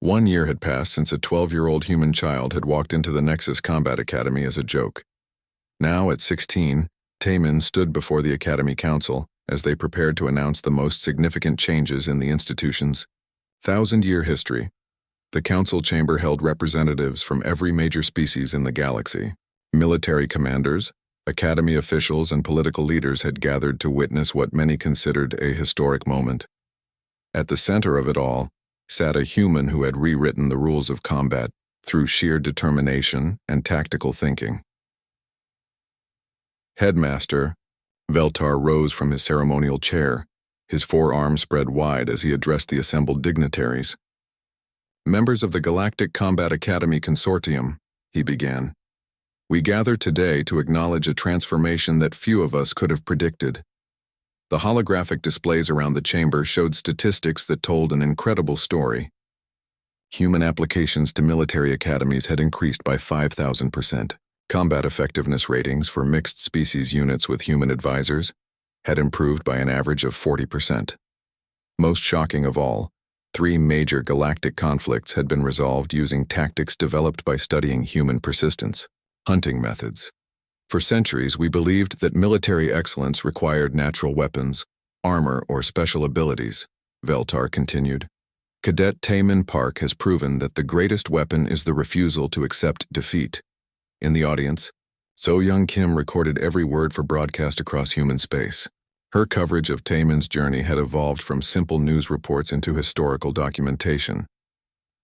1 year had passed since a 12-year-old human child had walked into the Nexus Combat Academy as a joke. Now, at 16, Taemin stood before the Academy Council as they prepared to announce the most significant changes in the institution's 1,000-year history. The council chamber held representatives from every major species in the galaxy. Military commanders, academy officials, and political leaders had gathered to witness what many considered a historic moment. At the center of it all sat a human who had rewritten the rules of combat through sheer determination and tactical thinking. Headmaster Veltar rose from his ceremonial chair, his forearms spread wide as he addressed the assembled dignitaries. "Members of the Galactic Combat Academy Consortium," he began, "we gather today to acknowledge a transformation that few of us could have predicted." The holographic displays around the chamber showed statistics that told an incredible story. Human applications to military academies had increased by 5,000%. Combat effectiveness ratings for mixed species units with human advisors had improved by an average of 40%. Most shocking of all, 3 major galactic conflicts had been resolved using tactics developed by studying human persistence, hunting methods. For centuries, we believed that military excellence required natural weapons, armor, or special abilities, Veltar continued. Cadet Taemin Park has proven that the greatest weapon is the refusal to accept defeat. In the audience, So-Young Kim recorded every word for broadcast across human space. Her coverage of Taemin's journey had evolved from simple news reports into historical documentation.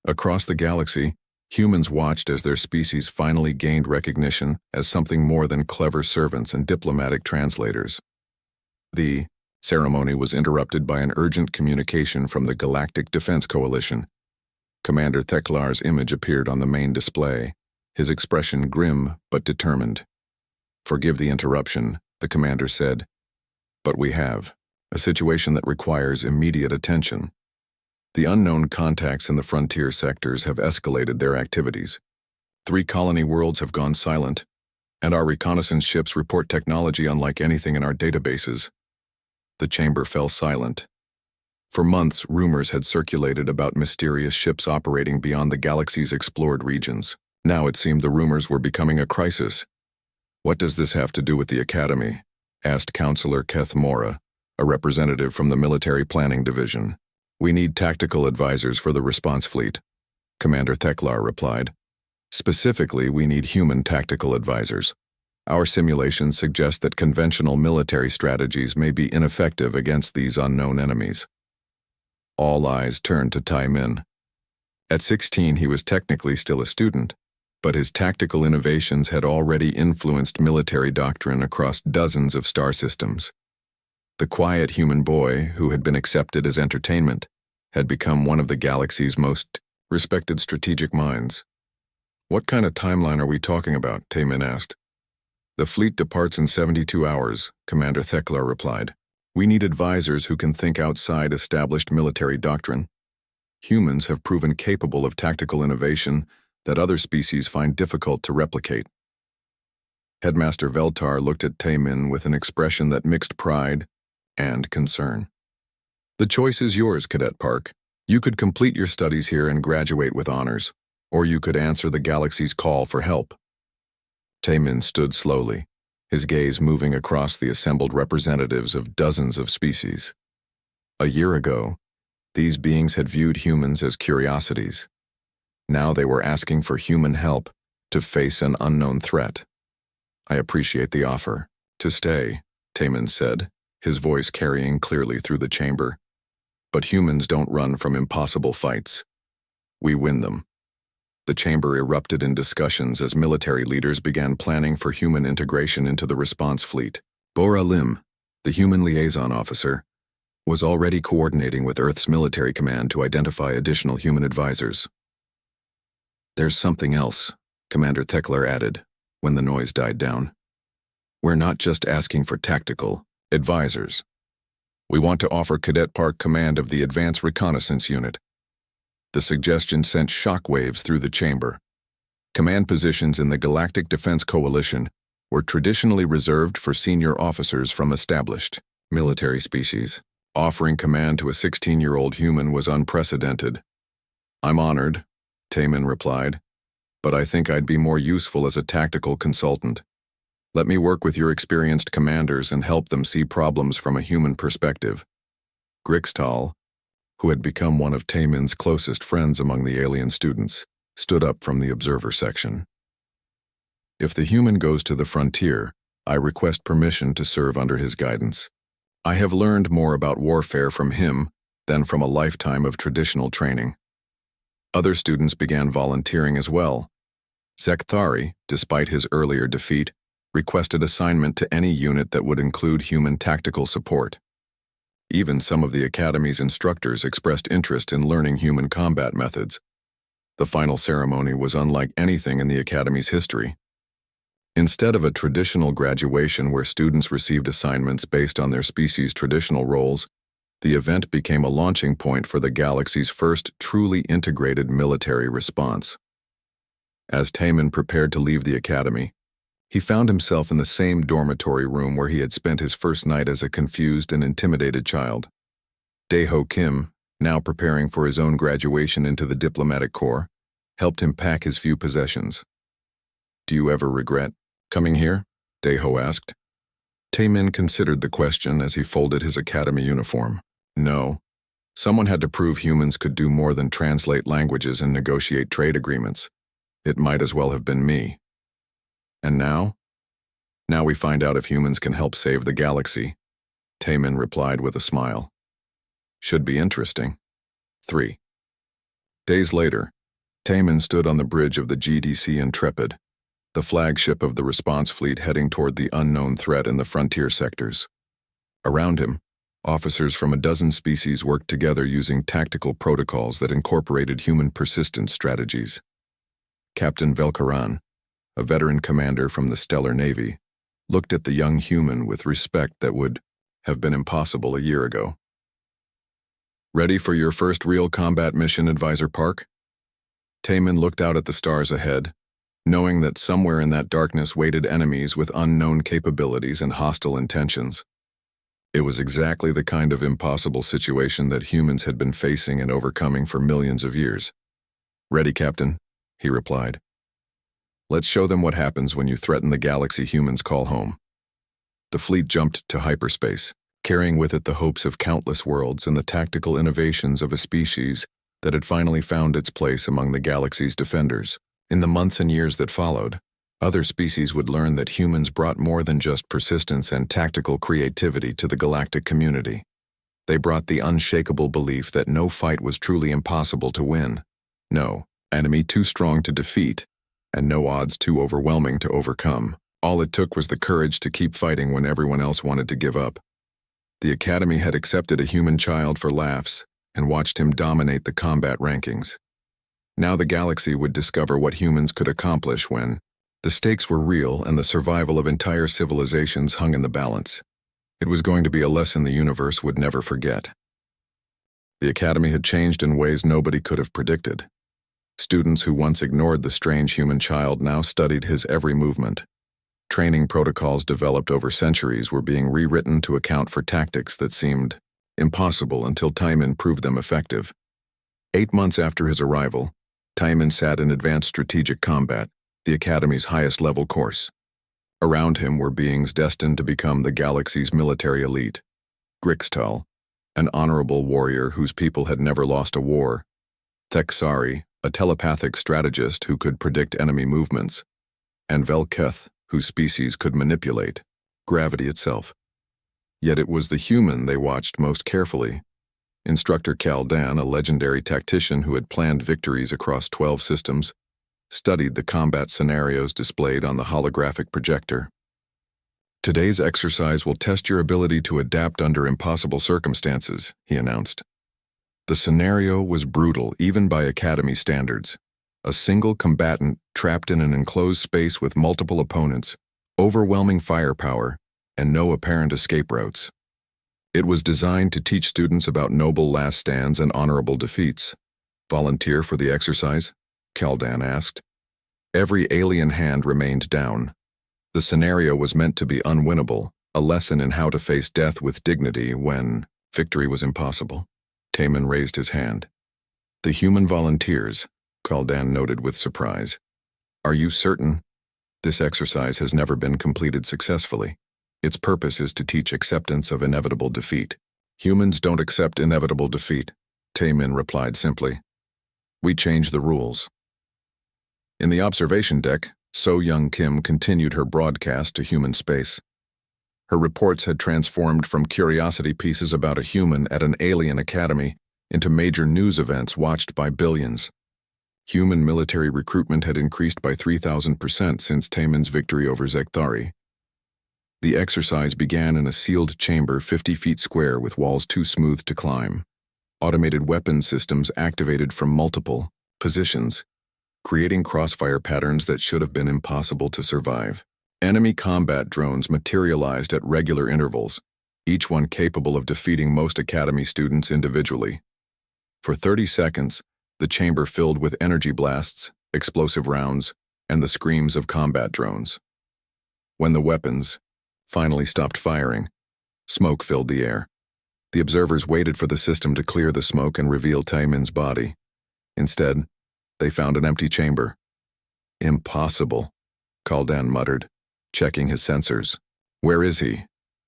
Across the galaxy, humans watched as their species finally gained recognition as something more than clever servants and diplomatic translators. The ceremony was interrupted by an urgent communication from the Galactic Defense Coalition. Commander Theklar's image appeared on the main display, his expression grim but determined. "Forgive the interruption," the commander said, "but we have a situation that requires immediate attention. The unknown contacts in the frontier sectors have escalated their activities. 3 colony worlds have gone silent, and our reconnaissance ships report technology unlike anything in our databases." The chamber fell silent. For months, rumors had circulated about mysterious ships operating beyond the galaxy's explored regions. Now it seemed the rumors were becoming a crisis. "What does this have to do with the Academy?" asked Counselor Keth Mora, a representative from the Military Planning Division. "We need tactical advisors for the response fleet," Commander Theklar replied. "Specifically, we need human tactical advisors. Our simulations suggest that conventional military strategies may be ineffective against these unknown enemies." All eyes turned to Taemin. At 16, he was technically still a student, but his tactical innovations had already influenced military doctrine across dozens of star systems. The quiet human boy, who had been accepted as entertainment, had become one of the galaxy's most respected strategic minds. "What kind of timeline are we talking about?" Taemin asked. "The fleet departs in 72 hours, Commander Theklar replied. "We need advisors who can think outside established military doctrine. Humans have proven capable of tactical innovation that other species find difficult to replicate." Headmaster Veltar looked at Taemin with an expression that mixed pride and concern. "The choice is yours, Cadet Park. You could complete your studies here and graduate with honors, or you could answer the galaxy's call for help." Taemin stood slowly, his gaze moving across the assembled representatives of dozens of species. A year ago, these beings had viewed humans as curiosities. Now they were asking for human help to face an unknown threat. "I appreciate the offer to stay," Taemin said, his voice carrying clearly through the chamber. "But humans don't run from impossible fights. We win them." The chamber erupted in discussions as military leaders began planning for human integration into the response fleet. Bora Lim, the human liaison officer, was already coordinating with Earth's military command to identify additional human advisors. "There's something else," Commander Theklar added, when the noise died down. "We're not just asking for tactical advisors. We want to offer Cadet Park command of the Advanced Reconnaissance Unit." The suggestion sent shockwaves through the chamber. Command positions in the Galactic Defense Coalition were traditionally reserved for senior officers from established military species. Offering command to a 16-year-old human was unprecedented. I'm honored, Taemin replied, but I think I'd be more useful as a tactical consultant. Let me work with your experienced commanders and help them see problems from a human perspective. Grixtal, who had become one of Taemin's closest friends among the alien students, stood up from the observer section. If the human goes to the frontier, I request permission to serve under his guidance. I have learned more about warfare from him than from a lifetime of traditional training. Other students began volunteering as well. Zekthari, despite his earlier defeat, requested assignment to any unit that would include human tactical support. Even some of the Academy's instructors expressed interest in learning human combat methods. The final ceremony was unlike anything in the Academy's history. Instead of a traditional graduation where students received assignments based on their species' traditional roles, the event became a launching point for the galaxy's first truly integrated military response. As Taemin prepared to leave the Academy, he found himself in the same dormitory room where he had spent his first night as a confused and intimidated child. Daeho Kim, now preparing for his own graduation into the diplomatic corps, helped him pack his few possessions. "Do you ever regret coming here?" Daeho asked. Taemin considered the question as he folded his academy uniform. No. Someone had to prove humans could do more than translate languages and negotiate trade agreements. It might as well have been me. And now? Now we find out if humans can help save the galaxy, Taemin replied with a smile. Should be interesting. 3. Days later, Taemin stood on the bridge of the GDC Intrepid, the flagship of the response fleet heading toward the unknown threat in the frontier sectors. Around him, officers from a dozen species worked together using tactical protocols that incorporated human persistence strategies. Captain Velkaran, a veteran commander from the Stellar Navy, looked at the young human with respect that would have been impossible a year ago. "Ready for your first real combat mission, Advisor Park?" Taemin looked out at the stars ahead, knowing that somewhere in that darkness waited enemies with unknown capabilities and hostile intentions. It was exactly the kind of impossible situation that humans had been facing and overcoming for millions of years. "Ready, Captain," he replied. "Let's show them what happens when you threaten the galaxy humans call home." The fleet jumped to hyperspace, carrying with it the hopes of countless worlds and the tactical innovations of a species that had finally found its place among the galaxy's defenders. In the months and years that followed, other species would learn that humans brought more than just persistence and tactical creativity to the galactic community. They brought the unshakable belief that no fight was truly impossible to win, no enemy too strong to defeat, and no odds too overwhelming to overcome. All it took was the courage to keep fighting when everyone else wanted to give up. The Academy had accepted a human child for laughs and watched him dominate the combat rankings. Now the galaxy would discover what humans could accomplish when the stakes were real and the survival of entire civilizations hung in the balance. It was going to be a lesson the universe would never forget. The Academy had changed in ways nobody could have predicted. Students who once ignored the strange human child now studied his every movement. Training protocols developed over centuries were being rewritten to account for tactics that seemed impossible until Taemin proved them effective. 8 months after his arrival, Taemin sat in advanced strategic combat, the Academy's highest-level course. Around him were beings destined to become the galaxy's military elite. Grixtal, an honorable warrior whose people had never lost a war. Thexari, a telepathic strategist who could predict enemy movements. And Velketh, whose species could manipulate gravity itself. Yet it was the human they watched most carefully. Instructor Kaldan, a legendary tactician who had planned victories across 12 systems, studied the combat scenarios displayed on the holographic projector. "Today's exercise will test your ability to adapt under impossible circumstances," he announced. The scenario was brutal, even by Academy standards. A single combatant trapped in an enclosed space with multiple opponents, overwhelming firepower, and no apparent escape routes. It was designed to teach students about noble last stands and honorable defeats. "Volunteer for the exercise?" Kaldan asked. Every alien hand remained down. The scenario was meant to be unwinnable, a lesson in how to face death with dignity when victory was impossible. Taemin raised his hand. The human volunteers, Kaldan noted with surprise. Are you certain? This exercise has never been completed successfully. Its purpose is to teach acceptance of inevitable defeat. Humans don't accept inevitable defeat, Taemin replied simply. We change the rules. In the observation deck, So Young Kim continued her broadcast to human space. Her reports had transformed from curiosity pieces about a human at an alien academy into major news events watched by billions. Human military recruitment had increased by 3,000% since Taemin's victory over Zekthari. The exercise began in a sealed chamber 50 feet square with walls too smooth to climb. Automated weapon systems activated from multiple positions, creating crossfire patterns that should have been impossible to survive. Enemy combat drones materialized at regular intervals, each one capable of defeating most academy students individually. For 30 seconds, the chamber filled with energy blasts, explosive rounds, and the screams of combat drones. When the weapons finally stopped firing, smoke filled the air. The observers waited for the system to clear the smoke and reveal Taemin's body. Instead, they found an empty chamber. Impossible, Kaldan muttered, checking his sensors. Where is he?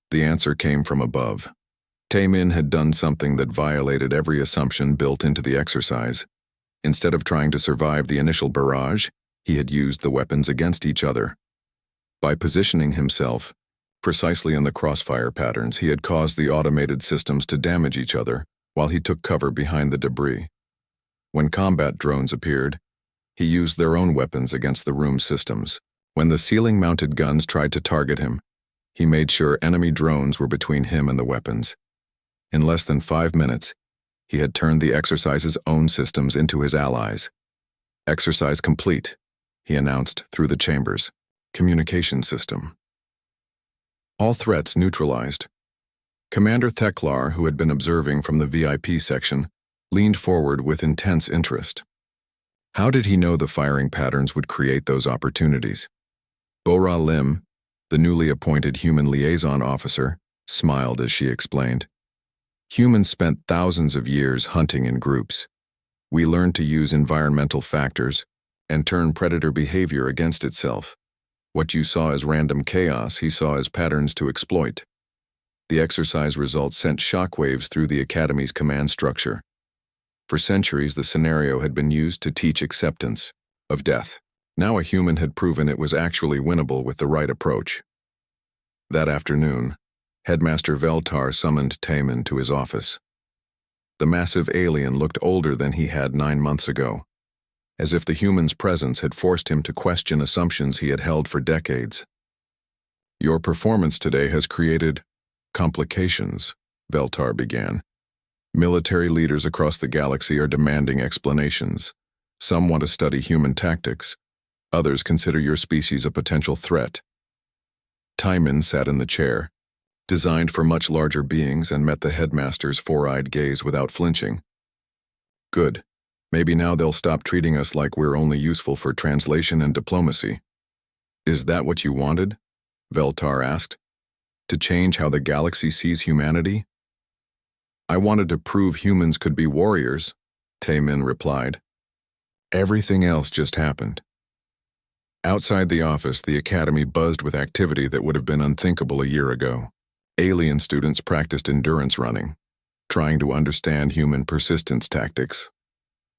The answer came from above. Taemin had done something that violated every assumption built into the exercise. Instead of trying to survive the initial barrage, he had used the weapons against each other. By positioning himself precisely in the crossfire patterns, he had caused the automated systems to damage each other while he took cover behind the debris. When combat drones appeared, he used their own weapons against the room's systems. When the ceiling-mounted guns tried to target him, he made sure enemy drones were between him and the weapons. In less than 5 minutes, he had turned the exercise's own systems into his allies. Exercise complete, he announced through the chamber's communication system. All threats neutralized. Commander Theklar, who had been observing from the VIP section, leaned forward with intense interest. How did he know the firing patterns would create those opportunities? Bora Lim, the newly appointed human liaison officer, smiled as she explained. Humans spent thousands of years hunting in groups. We learned to use environmental factors and turn predator behavior against itself. What you saw as random chaos, he saw as patterns to exploit. The exercise results sent shockwaves through the Academy's command structure. For centuries, the scenario had been used to teach acceptance of death. Now a human had proven it was actually winnable with the right approach. That afternoon, Headmaster Veltar summoned Taemin to his office. The massive alien looked older than he had 9 months ago, as if the human's presence had forced him to question assumptions he had held for decades. Your performance today has created complications, Veltar began. Military leaders across the galaxy are demanding explanations. Some want to study human tactics. Others consider your species a potential threat. Taemin sat in the chair, designed for much larger beings, and met the headmaster's four-eyed gaze without flinching. Good. Maybe now they'll stop treating us like we're only useful for translation and diplomacy. Is that what you wanted? Veltar asked. To change how the galaxy sees humanity? I wanted to prove humans could be warriors, Taemin replied. Everything else just happened. Outside the office, the Academy buzzed with activity that would have been unthinkable a year ago. Alien students practiced endurance running, trying to understand human persistence tactics.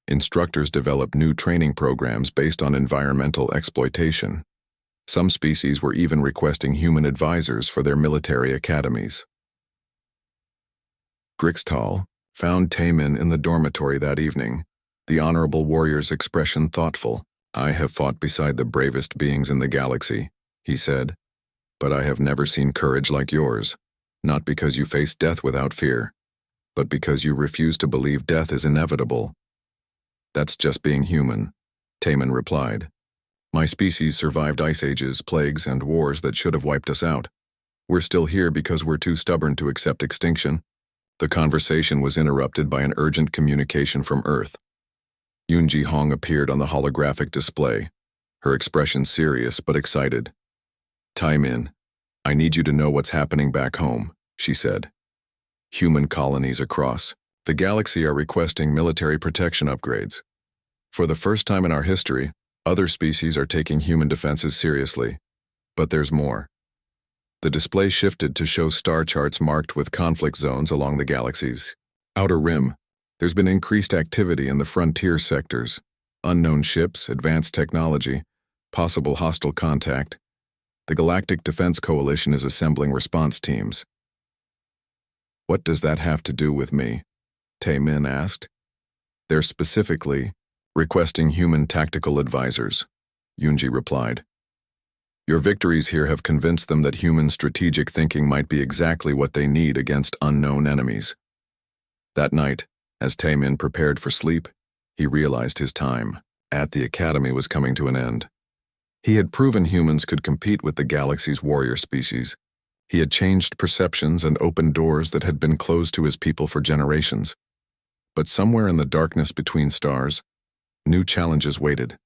Instructors developed new training programs based on environmental exploitation. Some species were even requesting human advisors for their military academies. Grixtal found Taemin in the dormitory that evening, the honorable warrior's expression thoughtful. I have fought beside the bravest beings in the galaxy, he said, but I have never seen courage like yours, not because you face death without fear, but because you refuse to believe death is inevitable. That's just being human, Taemin replied. My species survived ice ages, plagues, and wars that should have wiped us out. We're still here because we're too stubborn to accept extinction. The conversation was interrupted by an urgent communication from Earth. Yoonji Hong appeared on the holographic display, her expression serious but excited. Taemin, I need you to know what's happening back home, she said. Human colonies across The galaxy are requesting military protection upgrades. For the first time in our history, other species are taking human defenses seriously. But there's more. The display shifted to show star charts marked with conflict zones along the galaxy's outer rim. There's been increased activity in the frontier sectors. Unknown ships, advanced technology, possible hostile contact. The Galactic Defense Coalition is assembling response teams. What does that have to do with me? Tae-min asked. They're specifically requesting human tactical advisors, Yoonji replied. Your victories here have convinced them that human strategic thinking might be exactly what they need against unknown enemies. That night, as Tae-min prepared for sleep, he realized his time at the Academy was coming to an end. He had proven humans could compete with the galaxy's warrior species. He had changed perceptions and opened doors that had been closed to his people for generations. But somewhere in the darkness between stars, new challenges waited.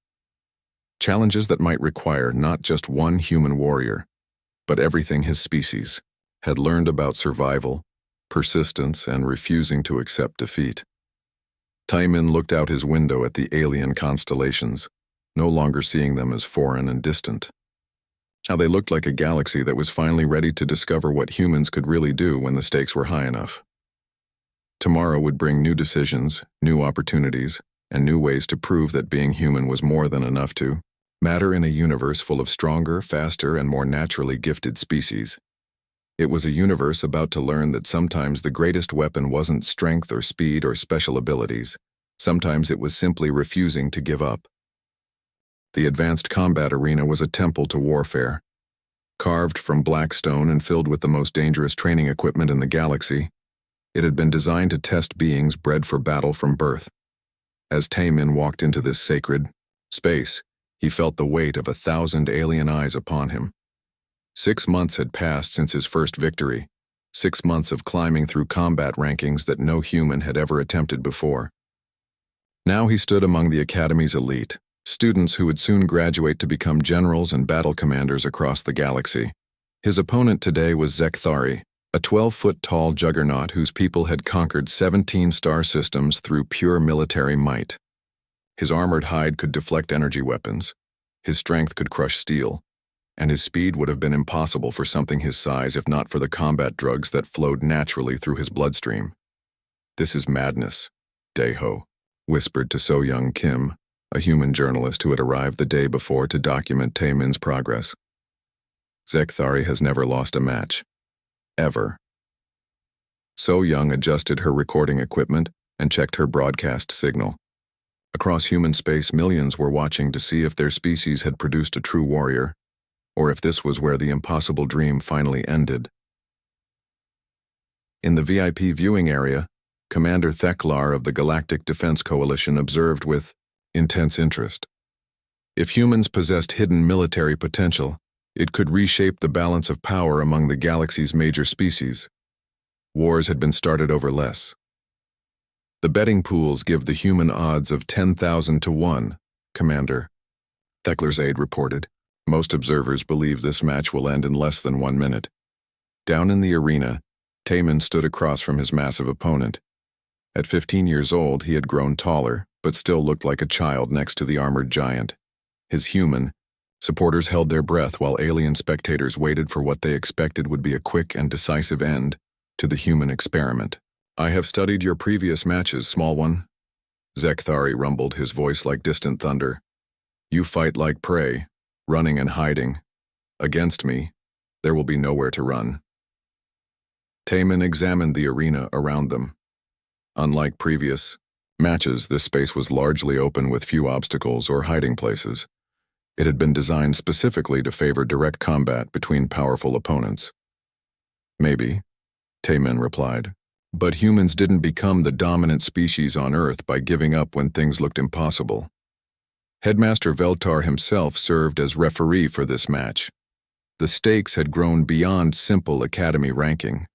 Challenges that might require not just one human warrior, but everything his species had learned about survival, persistence, and refusing to accept defeat. Tae-min looked out his window at the alien constellations, no longer seeing them as foreign and distant. Now they looked like a galaxy that was finally ready to discover what humans could really do when the stakes were high enough. Tomorrow would bring new decisions, new opportunities, and new ways to prove that being human was more than enough to matter in a universe full of stronger, faster, and more naturally gifted species. It was a universe about to learn that sometimes the greatest weapon wasn't strength or speed or special abilities. Sometimes it was simply refusing to give up. The advanced combat arena was a temple to warfare. Carved from black stone and filled with the most dangerous training equipment in the galaxy, it had been designed to test beings bred for battle from birth. As Tae-min walked into this sacred space, he felt the weight of 1,000 alien eyes upon him. 6 months had passed since his first victory, 6 months of climbing through combat rankings that no human had ever attempted before. Now he stood among the Academy's elite, students who would soon graduate to become generals and battle commanders across the galaxy. His opponent today was Zekthari, a 12-foot-tall juggernaut whose people had conquered 17 star systems through pure military might. His armored hide could deflect energy weapons, his strength could crush steel, and his speed would have been impossible for something his size if not for the combat drugs that flowed naturally through his bloodstream. This is madness, Dae-ho whispered to So-young Kim, a human journalist who had arrived the day before to document Tae-min's progress. Zekthari has never lost a match. Ever. So-young adjusted her recording equipment and checked her broadcast signal. Across human space, millions were watching to see if their species had produced a true warrior, or if this was where the impossible dream finally ended. In the VIP viewing area, Commander Theklar of the Galactic Defense Coalition observed with intense interest. If humans possessed hidden military potential, it could reshape the balance of power among the galaxy's major species. Wars had been started over less. The betting pools give the human odds of 10,000 to 1, Commander, Theklar's aide reported. Most observers believe this match will end in less than 1 minute. Down in the arena, Tae-min stood across from his massive opponent. At 15 years old, he had grown taller, but still looked like a child next to the armored giant. His human supporters held their breath while alien spectators waited for what they expected would be a quick and decisive end to the human experiment. I have studied your previous matches, small one. Zekthari rumbled, his voice like distant thunder. You fight like prey, running and hiding. Against me, there will be nowhere to run. Tae-min examined the arena around them. Unlike previous matches, this space was largely open with few obstacles or hiding places. It had been designed specifically to favor direct combat between powerful opponents. Maybe, Tae-min replied, but humans didn't become the dominant species on Earth by giving up when things looked impossible. Headmaster Veltar himself served as referee for this match. The stakes had grown beyond simple Academy ranking.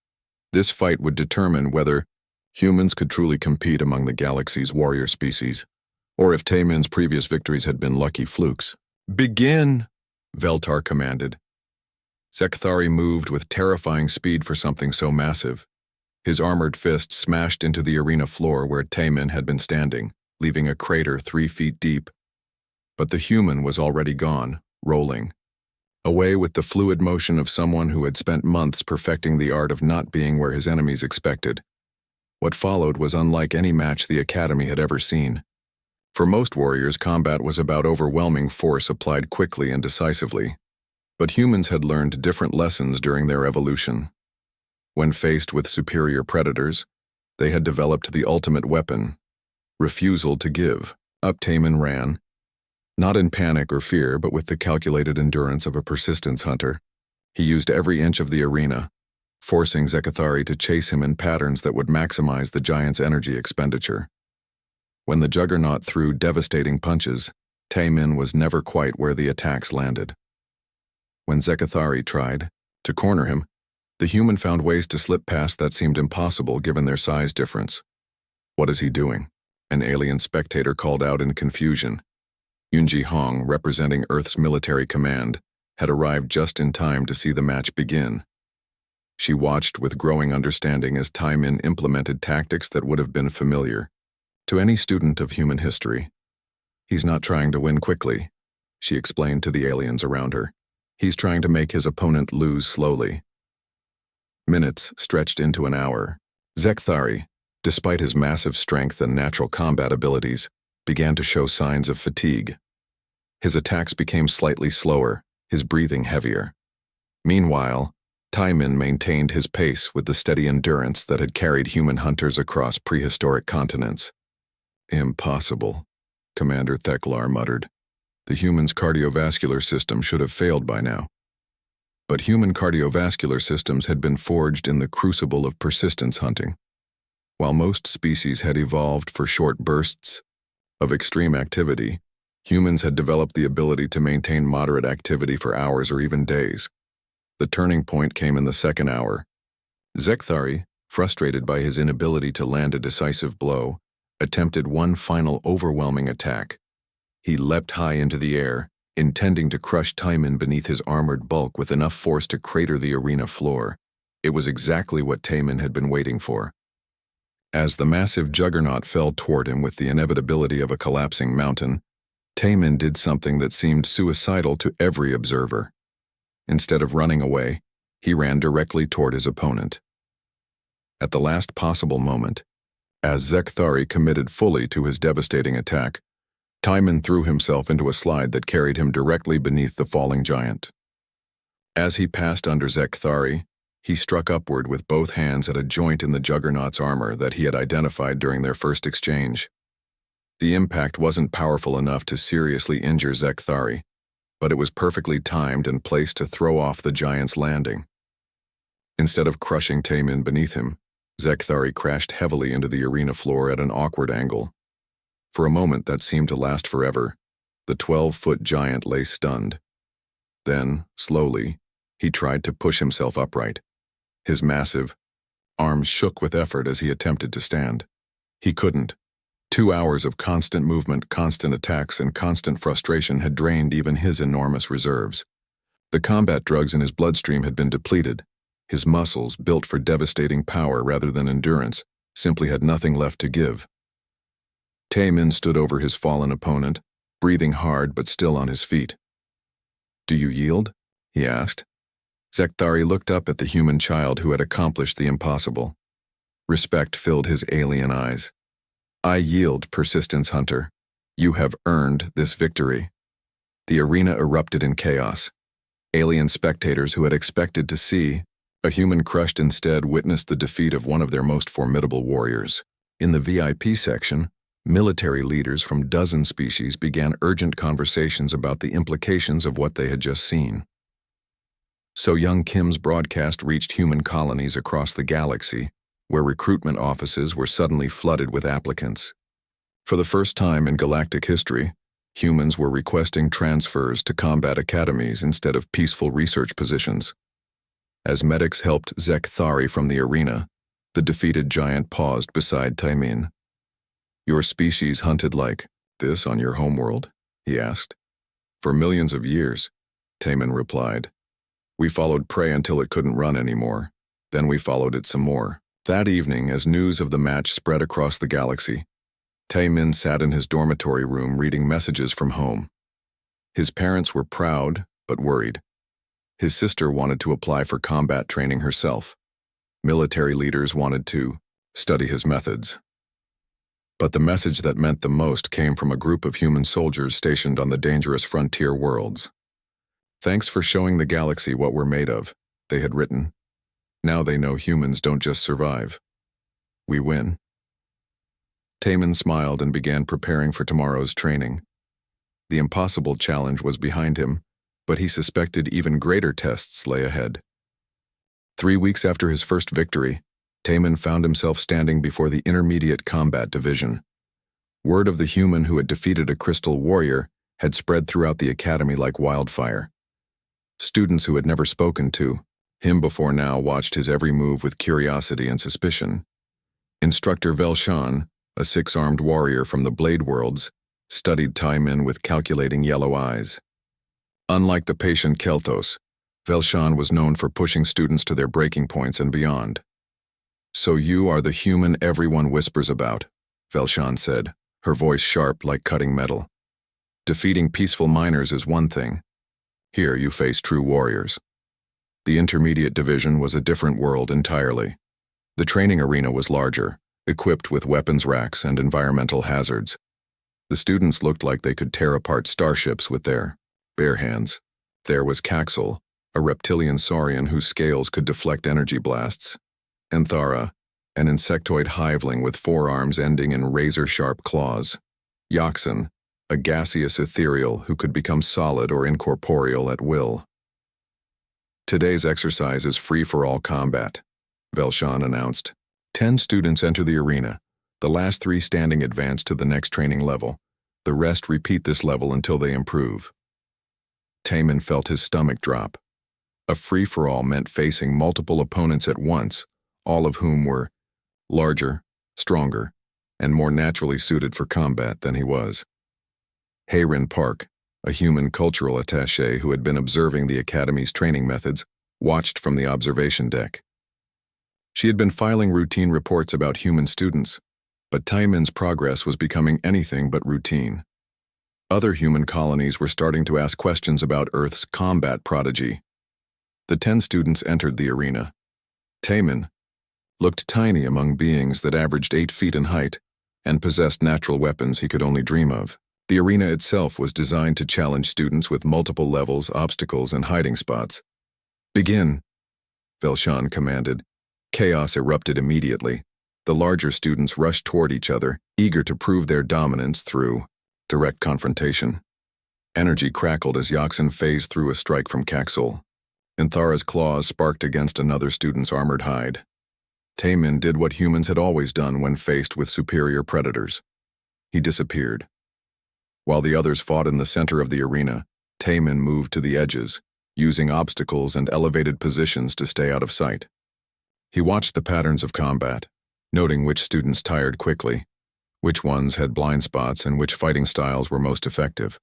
This fight would determine whether humans could truly compete among the galaxy's warrior species, or if Tae-min's previous victories had been lucky flukes. Begin, Veltar commanded. Zekthari moved with terrifying speed for something so massive. His armored fist smashed into the arena floor where Taemin had been standing, leaving a crater 3 feet deep. But the human was already gone, rolling. Away with the fluid motion of someone who had spent months perfecting the art of not being where his enemies expected. What followed was unlike any match the Academy had ever seen. For most warriors, combat was about overwhelming force applied quickly and decisively. But humans had learned different lessons during their evolution. When faced with superior predators, they had developed the ultimate weapon: refusal to give. Up Taemin ran, not in panic or fear, but with the calculated endurance of a persistence hunter. He used every inch of the arena, forcing Zekathari to chase him in patterns that would maximize the giant's energy expenditure. When the juggernaut threw devastating punches, Taemin was never quite where the attacks landed. When Zekathari tried to corner him, the human found ways to slip past that seemed impossible given their size difference. "What is he doing?" an alien spectator called out in confusion. Yunji Hong, representing Earth's military command, had arrived just in time to see the match begin. She watched with growing understanding as Taemin implemented tactics that would have been familiar to any student of human history. "He's not trying to win quickly," she explained to the aliens around her. "He's trying to make his opponent lose slowly." Minutes stretched into an hour. Zekathari, despite his massive strength and natural combat abilities, began to show signs of fatigue. His attacks became slightly slower, his breathing heavier. Meanwhile, Taemin maintained his pace with the steady endurance that had carried human hunters across prehistoric continents. "Impossible," Commander Theklar muttered. "The human's cardiovascular system should have failed by now." But human cardiovascular systems had been forged in the crucible of persistence hunting. While most species had evolved for short bursts of extreme activity, humans had developed the ability to maintain moderate activity for hours or even days. The turning point came in the second hour. Zekathari, frustrated by his inability to land a decisive blow, attempted one final overwhelming attack. He leapt high into the air, intending to crush Taemin beneath his armored bulk with enough force to crater the arena floor. It was exactly what Taemin had been waiting for. As the massive juggernaut fell toward him with the inevitability of a collapsing mountain, Taemin did something that seemed suicidal to every observer. Instead of running away, he ran directly toward his opponent. At the last possible moment, as Zekathari committed fully to his devastating attack, Taemin threw himself into a slide that carried him directly beneath the falling giant. As he passed under Zekathari, he struck upward with both hands at a joint in the juggernaut's armor that he had identified during their first exchange. The impact wasn't powerful enough to seriously injure Zekathari, but it was perfectly timed and placed to throw off the giant's landing. Instead of crushing Taemin beneath him, Zekathari crashed heavily into the arena floor at an awkward angle. For a moment that seemed to last forever, the 12-foot giant lay stunned. Then, slowly, he tried to push himself upright. His massive arms shook with effort as he attempted to stand. He couldn't. 2 hours of constant movement, constant attacks, and constant frustration had drained even his enormous reserves. The combat drugs in his bloodstream had been depleted. His muscles, built for devastating power rather than endurance, simply had nothing left to give. Taemin stood over his fallen opponent, breathing hard but still on his feet. "Do you yield?" he asked. Zekathari looked up at the human child who had accomplished the impossible. Respect filled his alien eyes. "I yield, persistence hunter. You have earned this victory." The arena erupted in chaos. Alien spectators who had expected to see a human crushed instead witnessed the defeat of one of their most formidable warriors. In the VIP section, military leaders from dozen species began urgent conversations about the implications of what they had just seen. So Young Kim's broadcast reached human colonies across the galaxy, where recruitment offices were suddenly flooded with applicants. For the first time in galactic history, humans were requesting transfers to combat academies instead of peaceful research positions. As medics helped Zekathari from the arena, the defeated giant paused beside Taemin. "Your species hunted like this on your homeworld?" he asked. "For millions of years," Taemin replied. "We followed prey until it couldn't run anymore. Then we followed it some more. That evening, as news of the match spread across the galaxy, Tae-min sat in his dormitory room reading messages from home. His parents were proud, but worried. His sister wanted to apply for combat training herself. Military leaders wanted to study his methods. But the message that meant the most came from a group of human soldiers stationed on the dangerous frontier worlds. "Thanks for showing the galaxy what we're made of," they had written. "Now they know humans don't just survive. We win." Tae-min smiled and began preparing for tomorrow's training. The impossible challenge was behind him, but he suspected even greater tests lay ahead. 3 weeks after his first victory, Tae-min found himself standing before the Intermediate Combat Division. Word of the human who had defeated a crystal warrior had spread throughout the academy like wildfire. Students who had never spoken to him before now watched his every move with curiosity and suspicion. Instructor Velshan, a 6-armed warrior from the Blade Worlds, studied Tae-min with calculating yellow eyes. Unlike the patient Kelthos, Velshan was known for pushing students to their breaking points and beyond. "So you are the human everyone whispers about," Velshan said, her voice sharp like cutting metal. "Defeating peaceful miners is one thing. Here you face true warriors." The Intermediate Division was a different world entirely. The training arena was larger, equipped with weapons racks and environmental hazards. The students looked like they could tear apart starships with their bare hands. There was Caxel, a reptilian saurian whose scales could deflect energy blasts. Anthara, an insectoid hiveling with 4 arms ending in razor-sharp claws. Yaxen, a gaseous ethereal who could become solid or incorporeal at will. "Today's exercise is free-for-all combat," Velshan announced. 10 students enter the arena. The last 3 standing advance to the next training level. The rest repeat this level until they improve. Tae-min felt his stomach drop. A free-for-all meant facing multiple opponents at once, all of whom were larger, stronger, and more naturally suited for combat than he was. Hayrin Park, a human cultural attaché who had been observing the Academy's training methods, watched from the observation deck. She had been filing routine reports about human students, but Tae-min's progress was becoming anything but routine. Other human colonies were starting to ask questions about Earth's combat prodigy. The 10 students entered the arena. Tae-min looked tiny among beings that averaged 8 feet in height and possessed natural weapons he could only dream of. The arena itself was designed to challenge students with multiple levels, obstacles, and hiding spots. "Begin," Velshan commanded. Chaos erupted immediately. The larger students rushed toward each other, eager to prove their dominance through direct confrontation. Energy crackled as Yaxen phased through a strike from Caxel. Anthara's claws sparked against another student's armored hide. Tae-min did what humans had always done when faced with superior predators. He disappeared. While the others fought in the center of the arena, Tae-min moved to the edges, using obstacles and elevated positions to stay out of sight. He watched the patterns of combat, noting which students tired quickly, which ones had blind spots, and which fighting styles were most effective.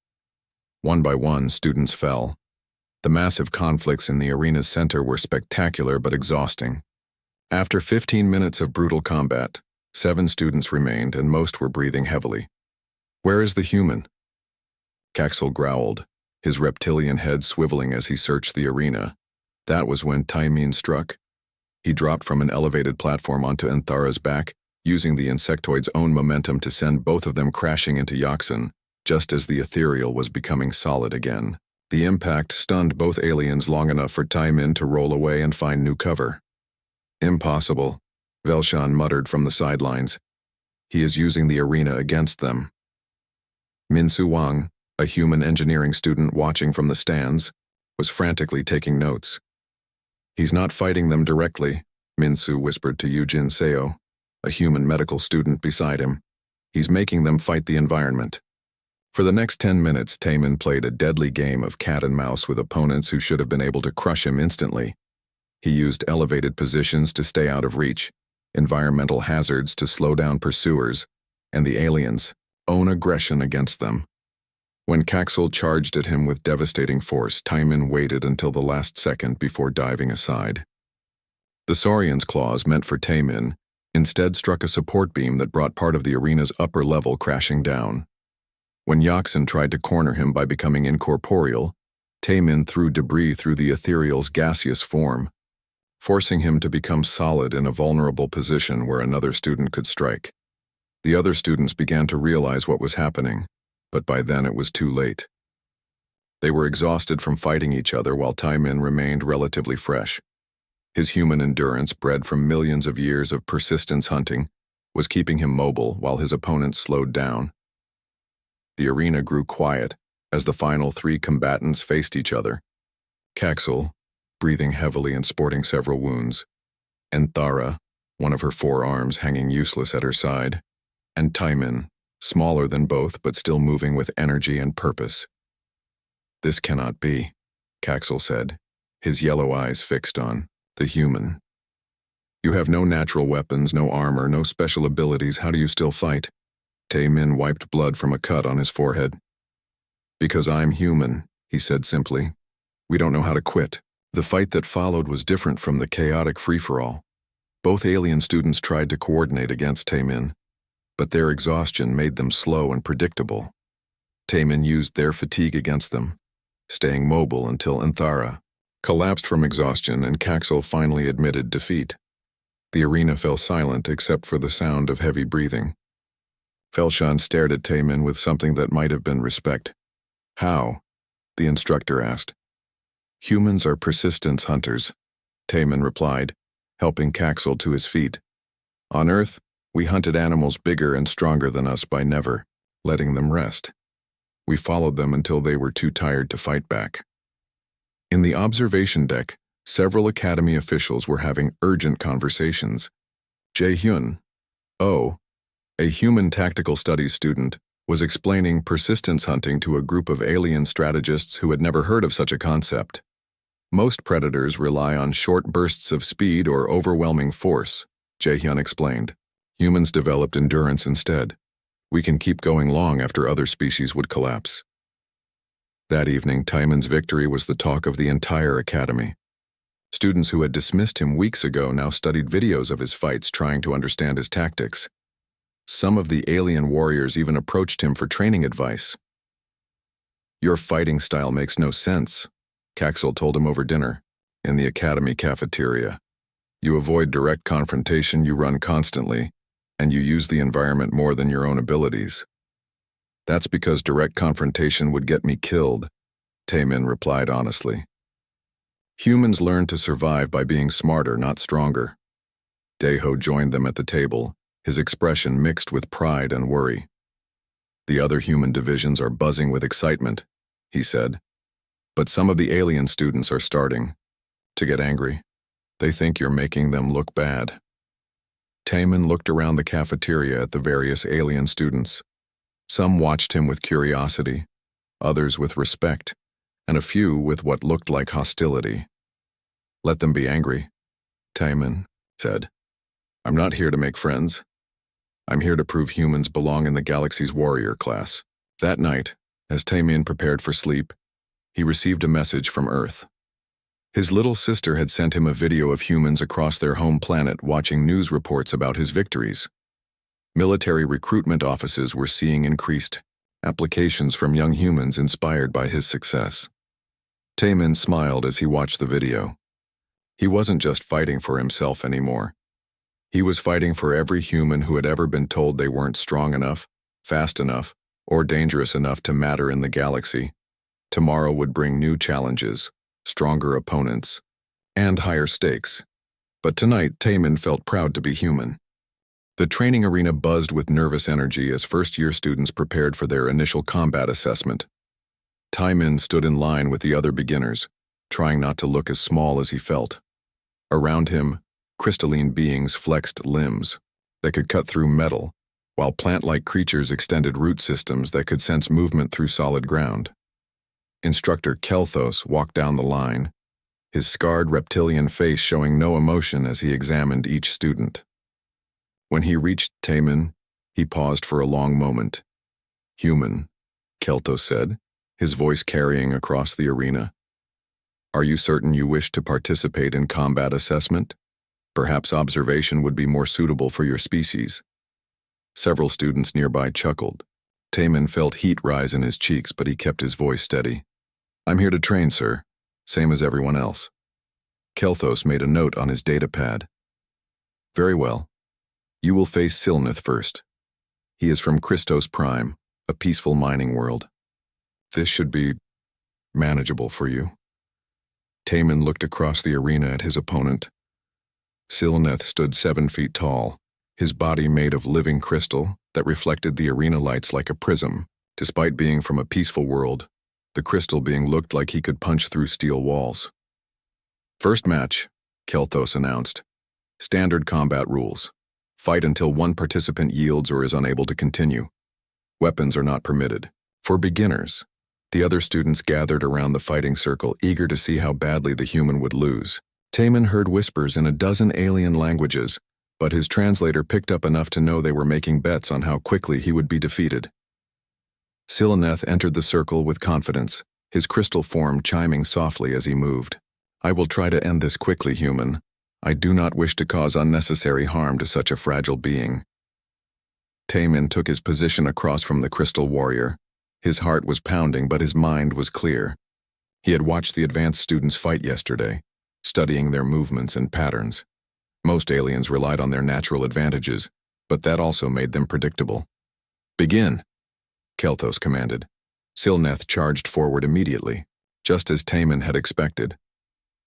One by one, students fell. The massive conflicts in the arena's center were spectacular but exhausting. After 15 minutes of brutal combat, 7 students remained, and most were breathing heavily. "Where is the human?" Caxel growled, his reptilian head swiveling as he searched the arena. That was when Tae-min struck. He dropped from an elevated platform onto Anthara's back, using the insectoid's own momentum to send both of them crashing into Yaxen, just as the ethereal was becoming solid again. The impact stunned both aliens long enough for Tae-min to roll away and find new cover. "Impossible," Velshan muttered from the sidelines. "He is using the arena against them." Min-Su Wang, a human engineering student watching from the stands, was frantically taking notes. "He's not fighting them directly," Min-Su whispered to Yujin Seo, a human medical student beside him. "He's making them fight the environment." For the next 10 minutes, Tae-min played a deadly game of cat and mouse with opponents who should have been able to crush him instantly. He used elevated positions to stay out of reach, environmental hazards to slow down pursuers, and the aliens' own aggression against them. When Caxel charged at him with devastating force, Tae-min waited until the last second before diving aside. The Saurian's claws, meant for Taemin, instead struck a support beam that brought part of the arena's upper level crashing down. When Yaxin tried to corner him by becoming incorporeal, Taemin threw debris through the ethereal's gaseous form, forcing him to become solid in a vulnerable position where another student could strike. The other students began to realize what was happening, but by then it was too late. They were exhausted from fighting each other while Taemin remained relatively fresh. His human endurance, bred from millions of years of persistence hunting, was keeping him mobile while his opponents slowed down. The arena grew quiet as the final three combatants faced each other. Caxel, breathing heavily and sporting several wounds, Enthara, one of her 4 arms hanging useless at her side, and Taemin, smaller than both but still moving with energy and purpose. "This cannot be," Caxel said, his yellow eyes fixed on the human. "You have no natural weapons, no armor, no special abilities. How do you still fight?" Taemin wiped blood from a cut on his forehead. "Because I'm human," he said simply. "We don't know how to quit." The fight that followed was different from the chaotic free-for-all. Both alien students tried to coordinate against Taemin, but their exhaustion made them slow and predictable. Taemin used their fatigue against them, staying mobile until Enthara collapsed from exhaustion and Caxel finally admitted defeat. The arena fell silent except for the sound of heavy breathing. Felshan stared at Taemin with something that might have been respect. "How?" the instructor asked. "Humans are persistence hunters," Taemin replied, helping Caxel to his feet. "On Earth, we hunted animals bigger and stronger than us by never letting them rest. We followed them until they were too tired to fight back." In the observation deck, several Academy officials were having urgent conversations. Jae-hyun, a human tactical studies student, was explaining persistence hunting to a group of alien strategists who had never heard of such a concept. "Most predators rely on short bursts of speed or overwhelming force," Jae-hyun explained. "Humans developed endurance instead. We can keep going long after other species would collapse." That evening, Taemin's victory was the talk of the entire academy. Students who had dismissed him weeks ago now studied videos of his fights, trying to understand his tactics. Some of the alien warriors even approached him for training advice. "Your fighting style makes no sense," Caxel told him over dinner, in the academy cafeteria. "You avoid direct confrontation, you run constantly, and you use the environment more than your own abilities." "That's because direct confrontation would get me killed," Taemin replied honestly. "Humans learn to survive by being smarter, not stronger." Daeho joined them at the table, his expression mixed with pride and worry. "The other human divisions are buzzing with excitement," he said. "But some of the alien students are starting to get angry. They think you're making them look bad." Taemin looked around the cafeteria at the various alien students. Some watched him with curiosity, others with respect, and a few with what looked like hostility. "Let them be angry," Taemin said. "I'm not here to make friends. I'm here to prove humans belong in the galaxy's warrior class." That night, as Taemin prepared for sleep, he received a message from Earth. His little sister had sent him a video of humans across their home planet watching news reports about his victories. Military recruitment offices were seeing increased applications from young humans inspired by his success. Taemin smiled as he watched the video. He wasn't just fighting for himself anymore. He was fighting for every human who had ever been told they weren't strong enough, fast enough, or dangerous enough to matter in the galaxy. Tomorrow would bring new challenges, stronger opponents, and higher stakes. But tonight, Taemin felt proud to be human. The training arena buzzed with nervous energy as first-year students prepared for their initial combat assessment. Taemin stood in line with the other beginners, trying not to look as small as he felt. Around him, crystalline beings flexed limbs that could cut through metal, while plant-like creatures extended root systems that could sense movement through solid ground. Instructor Kelthos walked down the line, his scarred reptilian face showing no emotion as he examined each student. When he reached Taemin, he paused for a long moment. "Human," Kelthos said, his voice carrying across the arena. "Are you certain you wish to participate in combat assessment?" Perhaps observation would be more suitable for your species. Several students nearby chuckled. Taman felt heat rise in his cheeks, but he kept his voice steady. I'm here to train, sir. Same as everyone else. Kelthos made a note on his datapad. Very well. You will face Silnith first. He is from Christos Prime, a peaceful mining world. This should be manageable for you. Taman looked across the arena at his opponent. Silnith stood 7 feet tall, his body made of living crystal that reflected the arena lights like a prism. Despite being from a peaceful world, the crystal being looked like he could punch through steel walls. First match, Kelthos announced. Standard combat rules. Fight until one participant yields or is unable to continue. Weapons are not permitted. For beginners, the other students gathered around the fighting circle, eager to see how badly the human would lose. Taman heard whispers in a dozen alien languages, but his translator picked up enough to know they were making bets on how quickly he would be defeated. Silnith entered the circle with confidence, his crystal form chiming softly as he moved. I will try to end this quickly, human. I do not wish to cause unnecessary harm to such a fragile being. Taman took his position across from the crystal warrior. His heart was pounding, but his mind was clear. He had watched the advanced students fight yesterday, studying their movements and patterns. Most aliens relied on their natural advantages, but that also made them predictable. Begin, Kelthos commanded. Silnith charged forward immediately, just as Taman had expected.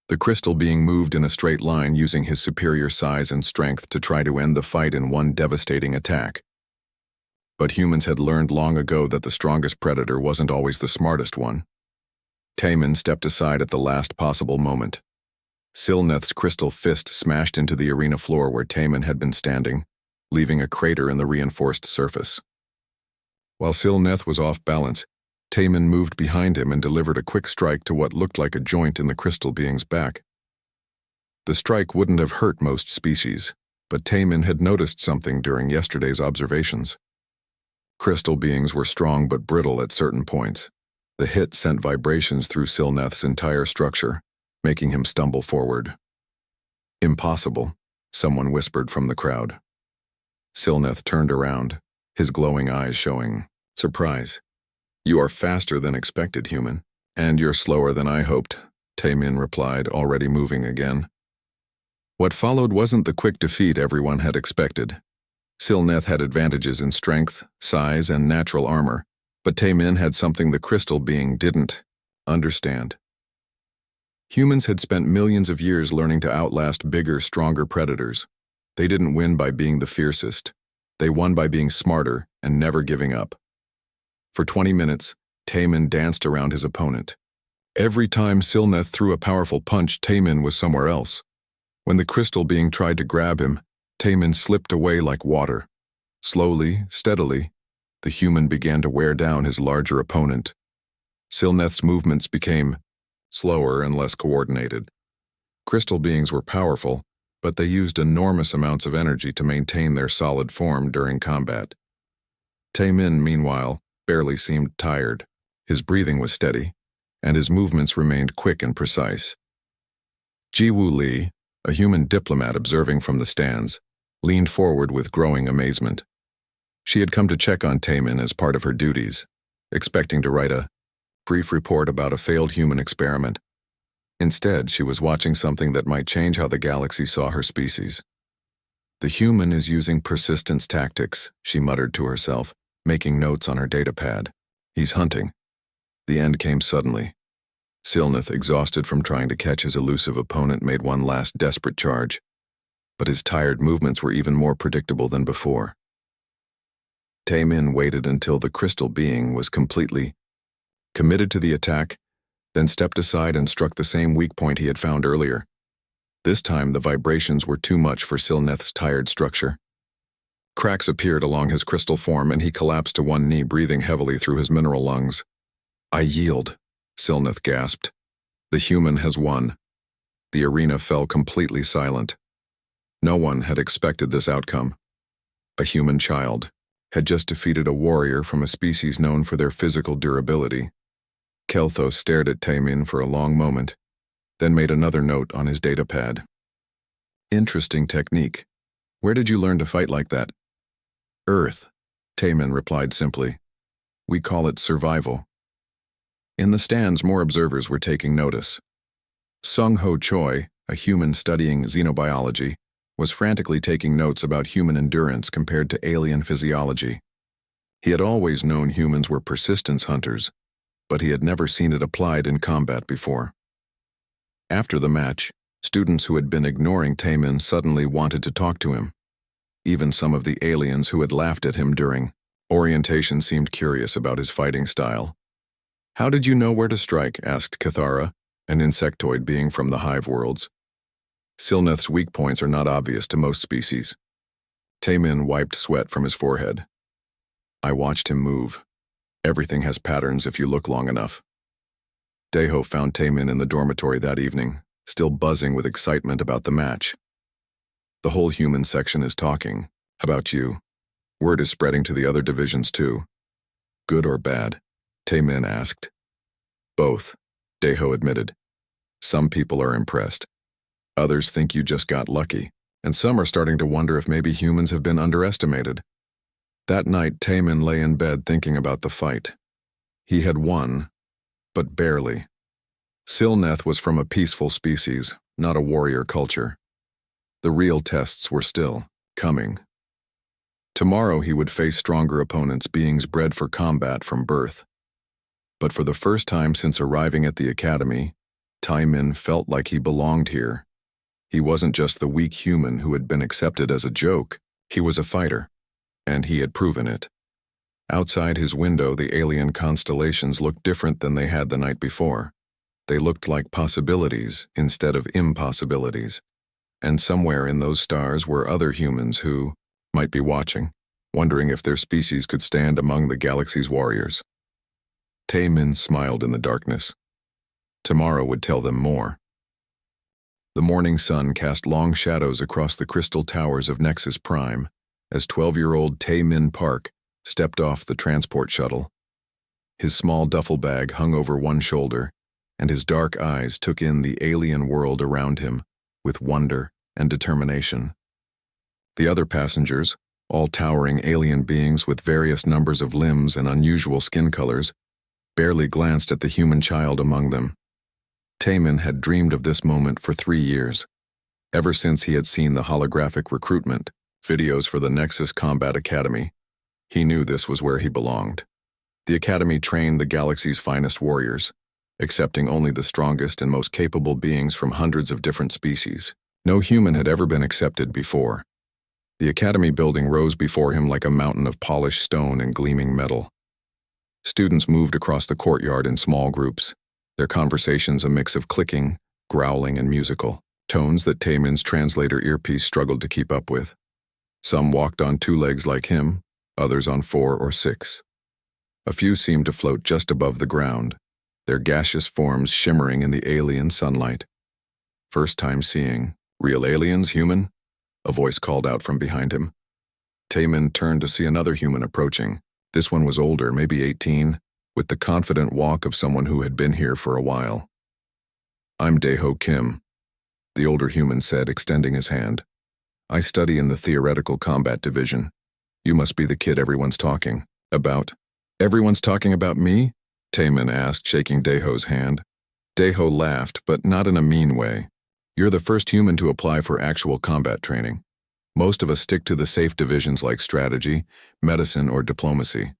The crystal being moved in a straight line, using his superior size and strength to try to end the fight in one devastating attack. But humans had learned long ago that the strongest predator wasn't always the smartest one. Taman stepped aside at the last possible moment. Silnith's crystal fist smashed into the arena floor where Taman had been standing, leaving a crater in the reinforced surface. While Silnith was off balance, Taman moved behind him and delivered a quick strike to what looked like a joint in the crystal being's back. The strike wouldn't have hurt most species, but Taman had noticed something during yesterday's observations. Crystal beings were strong but brittle at certain points. The hit sent vibrations through Silnith's entire structure, making him stumble forward. Impossible, someone whispered from the crowd. Silnith turned around, his glowing eyes showing surprise. You are faster than expected, human. And you're slower than I hoped, Taman replied, already moving again. What followed wasn't the quick defeat everyone had expected. Silnith had advantages in strength, size, and natural armor, but Taman had something the crystal being didn't understand. Humans had spent millions of years learning to outlast bigger, stronger predators. They didn't win by being the fiercest. They won by being smarter and never giving up. For 20 minutes, Taman danced around his opponent. Every time Silnith threw a powerful punch, Taman was somewhere else. When the crystal being tried to grab him, Taman slipped away like water. Slowly, steadily, the human began to wear down his larger opponent. Silnith's movements became slower and less coordinated. Crystal beings were powerful, but they used enormous amounts of energy to maintain their solid form during combat. Taman, meanwhile, barely seemed tired. His breathing was steady, and his movements remained quick and precise. Jiwoo Lee, a human diplomat observing from the stands, leaned forward with growing amazement. She had come to check on Taman as part of her duties, expecting to write a brief report about a failed human experiment. Instead, she was watching something that might change how the galaxy saw her species. The human is using persistence tactics, she muttered to herself, making notes on her datapad. He's hunting. The end came suddenly. Silnith, exhausted from trying to catch his elusive opponent, made one last desperate charge. But his tired movements were even more predictable than before. Taman waited until the crystal being was completely committed to the attack, then stepped aside and struck the same weak point he had found earlier. This time, the vibrations were too much for Silnith's tired structure. Cracks appeared along his crystal form, and he collapsed to one knee, breathing heavily through his mineral lungs. I yield, Silnith gasped. The human has won. The arena fell completely silent. No one had expected this outcome. A human child had just defeated a warrior from a species known for their physical durability. Kelthos stared at Taman for a long moment, then made another note on his datapad. Interesting technique. Where did you learn to fight like that? Earth, Taemin replied simply. We call it survival. In the stands, more observers were taking notice. Sung-Ho Choi, a human studying xenobiology, was frantically taking notes about human endurance compared to alien physiology. He had always known humans were persistence hunters, but he had never seen it applied in combat before. After the match, students who had been ignoring Taemin suddenly wanted to talk to him. Even some of the aliens who had laughed at him during orientation seemed curious about his fighting style. How did you know where to strike? Asked Cathara, an insectoid being from the hive worlds. Silneth's weak points are not obvious to most species. Taemin wiped sweat from his forehead. I watched him move. Everything has patterns if you look long enough. Daeho found Taemin in the dormitory that evening, still buzzing with excitement about the match. The whole human section is talking about you. Word is spreading to the other divisions too. Good or bad? Taemin asked. Both, Daeho admitted. Some people are impressed. Others think you just got lucky, and some are starting to wonder if maybe humans have been underestimated. That night, Taemin lay in bed thinking about the fight. He had won, but barely. Silneth was from a peaceful species, not a warrior culture. The real tests were still coming. Tomorrow he would face stronger opponents, beings bred for combat from birth. But for the first time since arriving at the academy, Taemin felt like he belonged here. He wasn't just the weak human who had been accepted as a joke. He was a fighter, and he had proven it. Outside his window, the alien constellations looked different than they had the night before. They looked like possibilities instead of impossibilities. And somewhere in those stars were other humans who might be watching, wondering if their species could stand among the galaxy's warriors. Taemin smiled in the darkness. Tomorrow would tell them more. The morning sun cast long shadows across the crystal towers of Nexus Prime as 12-year-old Taemin Park stepped off the transport shuttle. His small duffel bag hung over one shoulder, and his dark eyes took in the alien world around him with wonder and determination. The other passengers, all towering alien beings with various numbers of limbs and unusual skin colors, barely glanced at the human child among them. Taemin had dreamed of this moment for 3 years, ever since he had seen the holographic recruitment videos for the Nexus Combat Academy. He knew this was where he belonged. The academy trained the galaxy's finest warriors, accepting only the strongest and most capable beings from hundreds of different species. No human had ever been accepted before. The academy building rose before him like a mountain of polished stone and gleaming metal. Students moved across the courtyard in small groups, their conversations a mix of clicking, growling, and musical tones that Taemin's translator earpiece struggled to keep up with. Some walked on 2 legs like him, others on 4 or 6. A few seemed to float just above the ground, their gaseous forms shimmering in the alien sunlight. First time seeing real aliens, human? A voice called out from behind him. Taemin turned to see another human approaching. This one was older, maybe 18, with the confident walk of someone who had been here for a while. I'm Daeho Kim, the older human said, extending his hand. I study in the Theoretical Combat Division. You must be the kid everyone's talking about. Everyone's talking about me? Taemin asked, shaking Daeho's hand. Daeho laughed, but not in a mean way. You're the first human to apply for actual combat training. Most of us stick to the safe divisions like strategy, medicine, or diplomacy.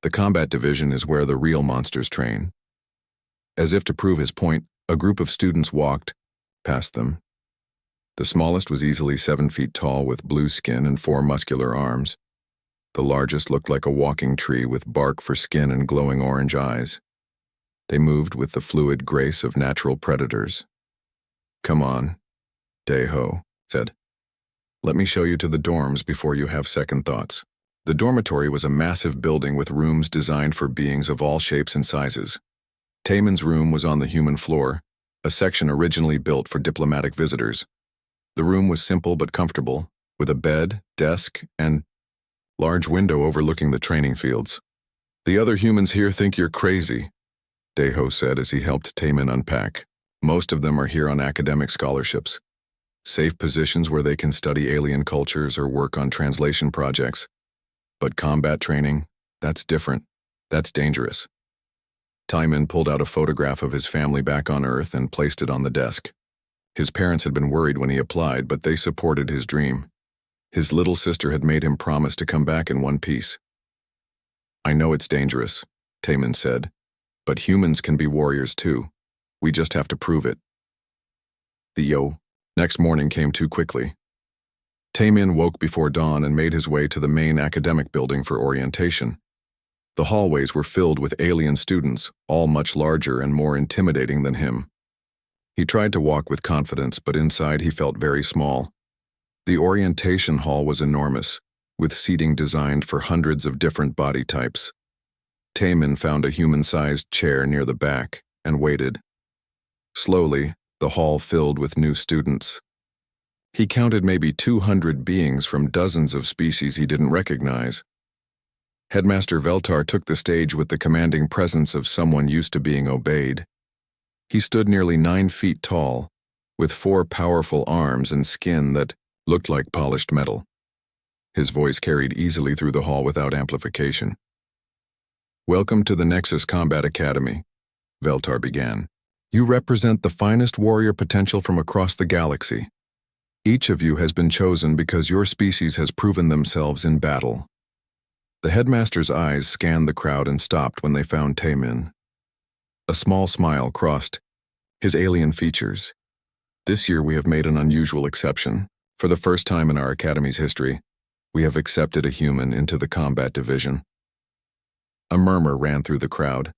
The combat division is where the real monsters train. As if to prove his point, a group of students walked past them. The smallest was easily 7 feet tall with blue skin and 4 muscular arms. The largest looked like a walking tree with bark for skin and glowing orange eyes. They moved with the fluid grace of natural predators. Come on, Daeho said. Let me show you to the dorms before you have second thoughts. The dormitory was a massive building with rooms designed for beings of all shapes and sizes. Taemin's room was on the human floor, a section originally built for diplomatic visitors. The room was simple but comfortable, with a bed, desk, and large window overlooking the training fields. The other humans here think you're crazy, Daeho said as he helped Taemin unpack. Most of them are here on academic scholarships. safe positions where they can study alien cultures or work on translation projects. But combat training, that's different. That's dangerous. Timon pulled out a photograph of his family back on Earth and placed it on the desk. His parents had been worried when he applied, but they supported his dream. His little sister had made him promise to come back in one piece. "I know it's dangerous," Timon said, "but humans can be warriors too. We just have to prove it." The next morning came too quickly. Timon woke before dawn and made his way to the main academic building for orientation. The hallways were filled with alien students, all much larger and more intimidating than him. He tried to walk with confidence, but inside he felt very small. The orientation hall was enormous, with seating designed for hundreds of different body types. Timon found a human-sized chair near the back and waited. Slowly, the hall filled with new students. He counted maybe 200 beings from dozens of species he didn't recognize. Headmaster Veltar took the stage with the commanding presence of someone used to being obeyed. He stood nearly 9 feet tall, with 4 powerful arms and skin that looked like polished metal. His voice carried easily through the hall without amplification. "Welcome to the Nexus Combat Academy," Veltar began. "You represent the finest warrior potential from across the galaxy. Each of you has been chosen because your species has proven themselves in battle." The headmaster's eyes scanned the crowd and stopped when they found Timon. A small smile crossed his alien features. "This year we have made an unusual exception. For the first time in our academy's history, we have accepted a human into the combat division." A murmur ran through the crowd.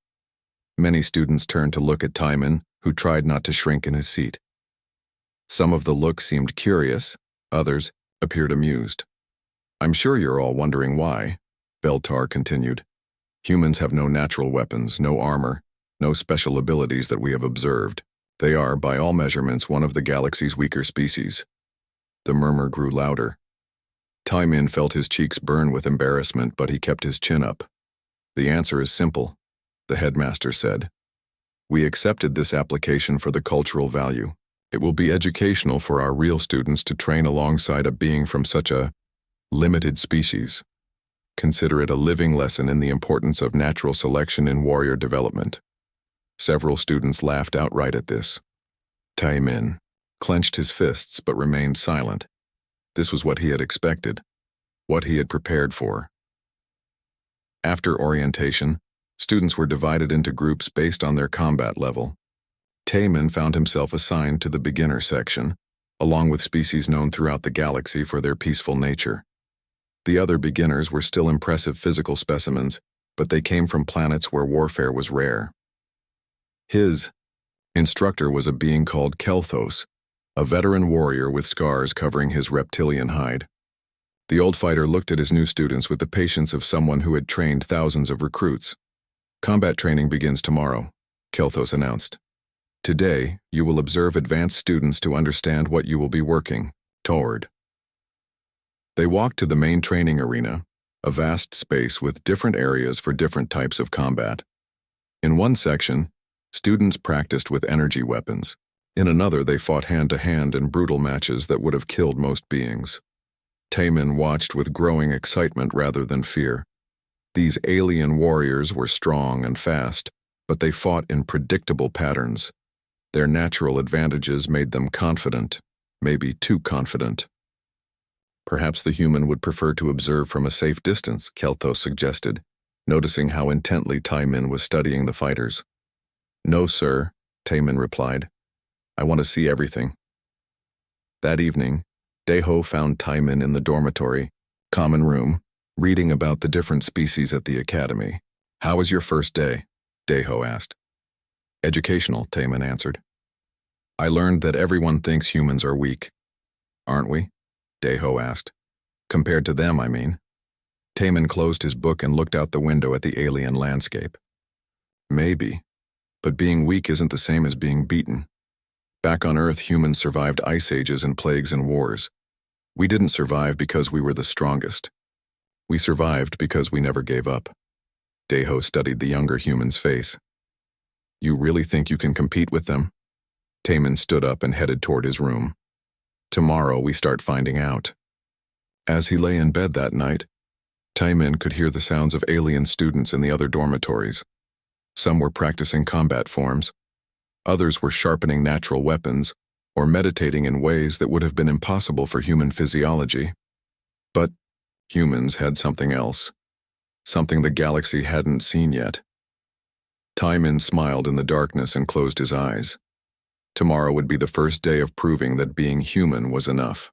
Many students turned to look at Timon, who tried not to shrink in his seat. Some of the looks seemed curious, others appeared amused. "I'm sure you're all wondering why," Veltar continued. "Humans have no natural weapons, no armor, no special abilities that we have observed. They are, by all measurements, one of the galaxy's weaker species." The murmur grew louder. Timon felt his cheeks burn with embarrassment, but he kept his chin up. "The answer is simple," the headmaster said. "We accepted this application for the cultural value. It will be educational for our real students to train alongside a being from such a limited species. Consider it a living lesson in the importance of natural selection in warrior development." Several students laughed outright at this. Timon clenched his fists but remained silent. This was what he had expected, what he had prepared for. After orientation, students were divided into groups based on their combat level. Timon found himself assigned to the beginner section, along with species known throughout the galaxy for their peaceful nature. The other beginners were still impressive physical specimens, but they came from planets where warfare was rare. His instructor was a being called Kelthos, a veteran warrior with scars covering his reptilian hide. The old fighter looked at his new students with the patience of someone who had trained thousands of recruits. "Combat training begins tomorrow," Kelthos announced. "Today, you will observe advanced students to understand what you will be working toward." They walked to the main training arena, a vast space with different areas for different types of combat. In one section, students practiced with energy weapons. In another, they fought hand-to-hand in brutal matches that would have killed most beings. Timon watched with growing excitement rather than fear. These alien warriors were strong and fast, but they fought in predictable patterns. Their natural advantages made them confident, maybe too confident. "Perhaps the human would prefer to observe from a safe distance," Kelthos suggested, noticing how intently Timon was studying the fighters. "No, sir," Timon replied. "I want to see everything." That evening, Deho found Timon in the dormitory, common room, reading about the different species at the academy. "How was your first day?" Deho asked. "Educational," Timon answered. "I learned that everyone thinks humans are weak." "Aren't we?" Deho asked. "Compared to them, I mean." Timon closed his book and looked out the window at the alien landscape. "Maybe, but being weak isn't the same as being beaten. Back on Earth, humans survived ice ages and plagues and wars. We didn't survive because we were the strongest. We survived because we never gave up." Deho studied the younger human's face. "You really think you can compete with them?" Timon stood up and headed toward his room. Tomorrow we start finding out. As he lay in bed that night, Taimin could hear the sounds of alien students in the other dormitories. Some were practicing combat forms, others were sharpening natural weapons, or meditating in ways that would have been impossible for human physiology. But humans had something else, something the galaxy hadn't seen yet. Taimin smiled in the darkness and closed his eyes. Tomorrow would be the first day of proving that being human was enough.